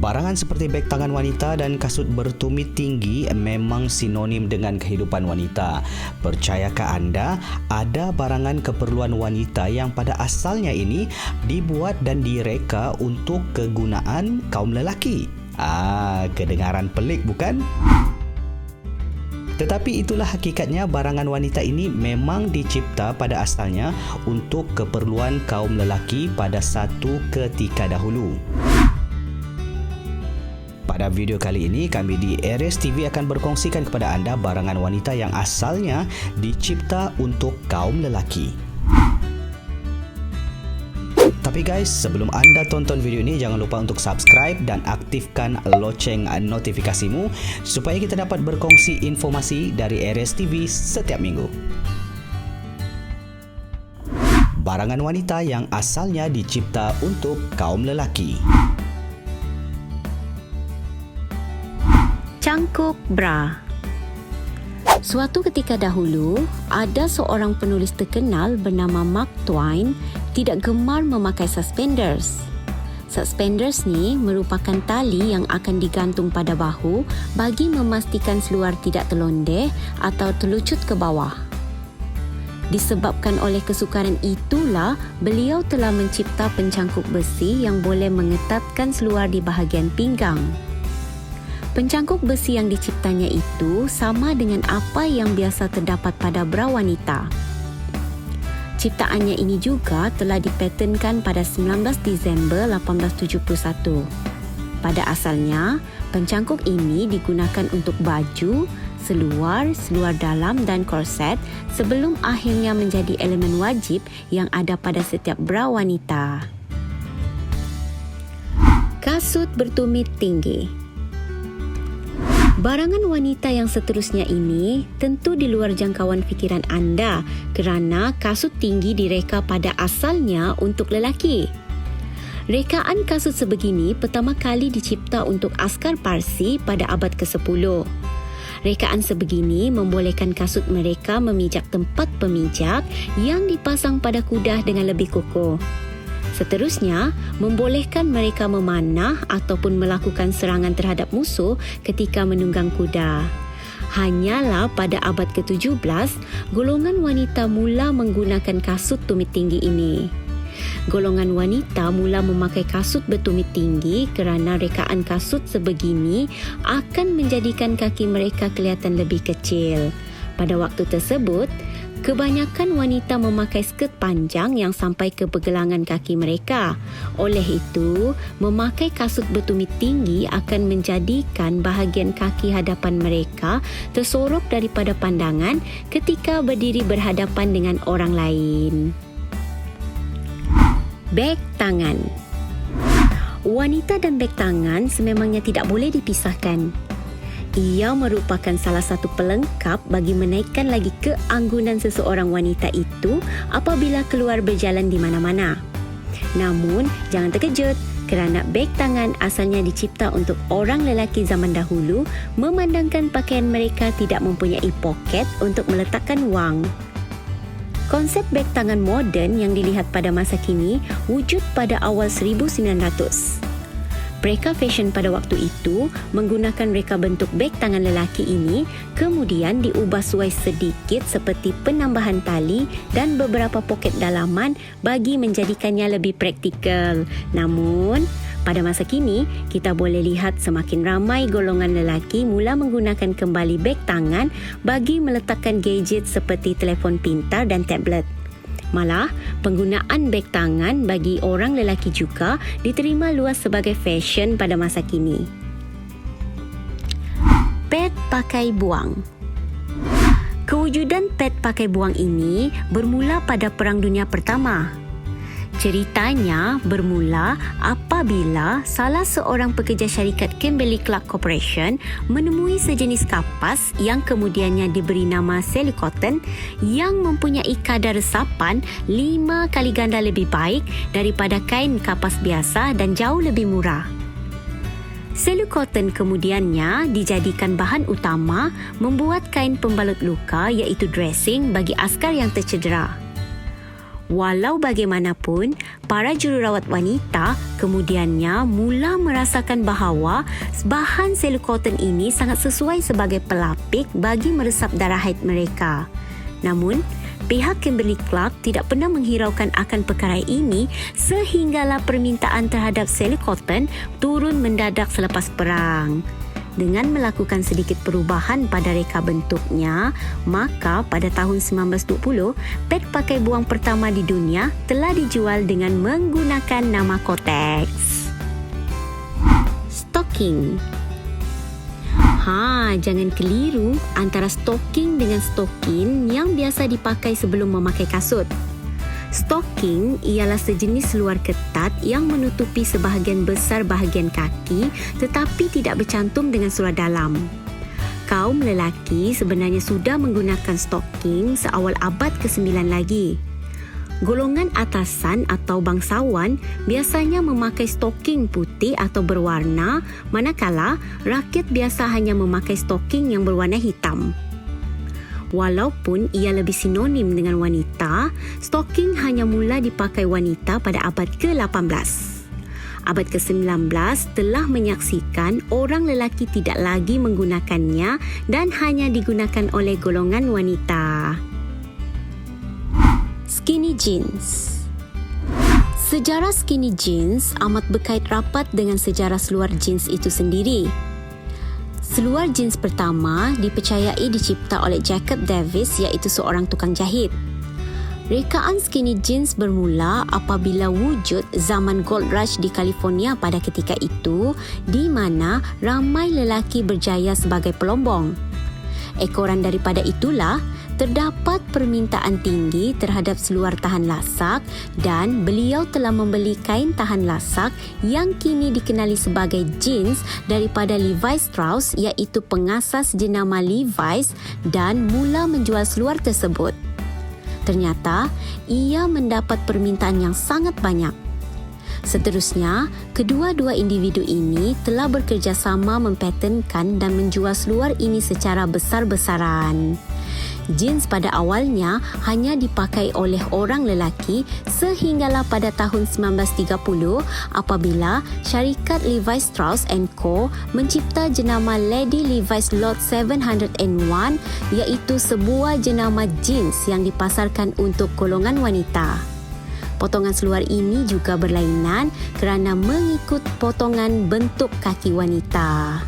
Barangan seperti beg tangan wanita dan kasut bertumit tinggi memang sinonim dengan kehidupan wanita. Percayakah anda ada barangan keperluan wanita yang pada asalnya ini dibuat dan direka untuk kegunaan kaum lelaki? Kedengaran pelik bukan? Tetapi itulah hakikatnya, barangan wanita ini memang dicipta pada asalnya untuk keperluan kaum lelaki pada satu ketika dahulu. Pada video kali ini, kami di Aries TV akan berkongsikan kepada anda barangan wanita yang asalnya dicipta untuk kaum lelaki. Tapi guys, sebelum anda tonton video ini, jangan lupa untuk subscribe dan aktifkan loceng notifikasimu supaya kita dapat berkongsi informasi dari Aries TV setiap minggu. Barangan wanita yang asalnya dicipta untuk kaum lelaki. Cangkuk bra. Suatu ketika dahulu, ada seorang penulis terkenal bernama Mark Twain tidak gemar memakai suspenders. Suspenders ni merupakan tali yang akan digantung pada bahu bagi memastikan seluar tidak terlondeh atau terlucut ke bawah. Disebabkan oleh kesukaran itulah, beliau telah mencipta pencangkuk besi yang boleh mengetatkan seluar di bahagian pinggang. Pencangkuk besi yang diciptanya itu sama dengan apa yang biasa terdapat pada bra wanita. Ciptaannya ini juga telah dipatenkan pada 19 Disember 1871. Pada asalnya, pencangkuk ini digunakan untuk baju, seluar dalam dan korset sebelum akhirnya menjadi elemen wajib yang ada pada setiap bra wanita. Kasut bertumit tinggi. Barangan wanita yang seterusnya ini tentu di luar jangkauan fikiran anda kerana kasut tinggi direka pada asalnya untuk lelaki. Rekaan kasut sebegini pertama kali dicipta untuk askar Parsi pada abad ke-10. Rekaan sebegini membolehkan kasut mereka memijak tempat pemijak yang dipasang pada kuda dengan lebih kokoh. Seterusnya, membolehkan mereka memanah ataupun melakukan serangan terhadap musuh ketika menunggang kuda. Hanyalah pada abad ke-17, golongan wanita mula menggunakan kasut tumit tinggi ini. Golongan wanita mula memakai kasut bertumit tinggi kerana rekaan kasut sebegini akan menjadikan kaki mereka kelihatan lebih kecil. Pada waktu tersebut, kebanyakan wanita memakai skirt panjang yang sampai ke pergelangan kaki mereka. Oleh itu, memakai kasut bertumit tinggi akan menjadikan bahagian kaki hadapan mereka tersorok daripada pandangan ketika berdiri berhadapan dengan orang lain. Beg tangan. Wanita dan beg tangan sememangnya tidak boleh dipisahkan. Ia merupakan salah satu pelengkap bagi menaikkan lagi keanggunan seseorang wanita itu apabila keluar berjalan di mana-mana. Namun, jangan terkejut kerana beg tangan asalnya dicipta untuk orang lelaki zaman dahulu memandangkan pakaian mereka tidak mempunyai poket untuk meletakkan wang. Konsep beg tangan moden yang dilihat pada masa kini wujud pada awal 1900. Reka fashion pada waktu itu menggunakan reka bentuk beg tangan lelaki ini kemudian diubah suai sedikit seperti penambahan tali dan beberapa poket dalaman bagi menjadikannya lebih praktikal. Namun, pada masa kini, kita boleh lihat semakin ramai golongan lelaki mula menggunakan kembali beg tangan bagi meletakkan gadget seperti telefon pintar dan tablet. Malah, penggunaan beg tangan bagi orang lelaki juga diterima luas sebagai fashion pada masa kini. Ped pakai buang. Kewujudan ped pakai buang ini bermula pada Perang Dunia Pertama. Ceritanya bermula apabila salah seorang pekerja syarikat Kimberly-Clark Corporation menemui sejenis kapas yang kemudiannya diberi nama Cellucotton yang mempunyai kadar resapan 5 kali ganda lebih baik daripada kain kapas biasa dan jauh lebih murah. Cellucotton kemudiannya dijadikan bahan utama membuat kain pembalut luka iaitu dressing bagi askar yang tercedera. Walau bagaimanapun, para jururawat wanita kemudiannya mula merasakan bahawa bahan selukotton ini sangat sesuai sebagai pelapik bagi meresap darah haid mereka. Namun, pihak Kimberly Clark tidak pernah menghiraukan akan perkara ini sehinggalah permintaan terhadap selukotton turun mendadak selepas perang. Dengan melakukan sedikit perubahan pada reka bentuknya, maka pada tahun 1920, pad pakai buang pertama di dunia telah dijual dengan menggunakan nama Kotex. Stocking. Jangan keliru antara stocking dengan stokin yang biasa dipakai sebelum memakai kasut. Stocking ialah sejenis luar ketat yang menutupi sebahagian besar bahagian kaki tetapi tidak bercantum dengan seluar dalam. Kaum lelaki sebenarnya sudah menggunakan stocking seawal abad ke-9 lagi. Golongan atasan atau bangsawan biasanya memakai stocking putih atau berwarna, manakala rakyat biasa hanya memakai stocking yang berwarna hitam. Walaupun ia lebih sinonim dengan wanita, stocking hanya mula dipakai wanita pada abad ke-18. Abad ke-19 telah menyaksikan orang lelaki tidak lagi menggunakannya dan hanya digunakan oleh golongan wanita. Skinny jeans. Sejarah skinny jeans amat berkait rapat dengan sejarah seluar jeans itu sendiri. Seluar jeans pertama dipercayai dicipta oleh Jacob Davis iaitu seorang tukang jahit. Rekaan skinny jeans bermula apabila wujud zaman Gold Rush di California pada ketika itu di mana ramai lelaki berjaya sebagai pelombong. Ekoran daripada itulah terdapat permintaan tinggi terhadap seluar tahan lasak dan beliau telah membeli kain tahan lasak yang kini dikenali sebagai jeans daripada Levi Strauss iaitu pengasas jenama Levi's dan mula menjual seluar tersebut. Ternyata, ia mendapat permintaan yang sangat banyak. Seterusnya, kedua-dua individu ini telah bekerjasama mempatentkan dan menjual seluar ini secara besar-besaran. Jeans pada awalnya hanya dipakai oleh orang lelaki sehinggalah pada tahun 1930 apabila syarikat Levi Strauss & Co. mencipta jenama Lady Levi's Lot 701 iaitu sebuah jenama jeans yang dipasarkan untuk golongan wanita. Potongan seluar ini juga berlainan kerana mengikut potongan bentuk kaki wanita.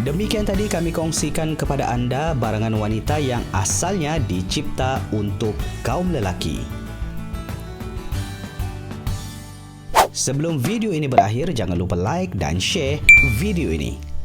Demikian tadi kami kongsikan kepada anda barangan wanita yang asalnya dicipta untuk kaum lelaki. Sebelum video ini berakhir, jangan lupa like dan share video ini.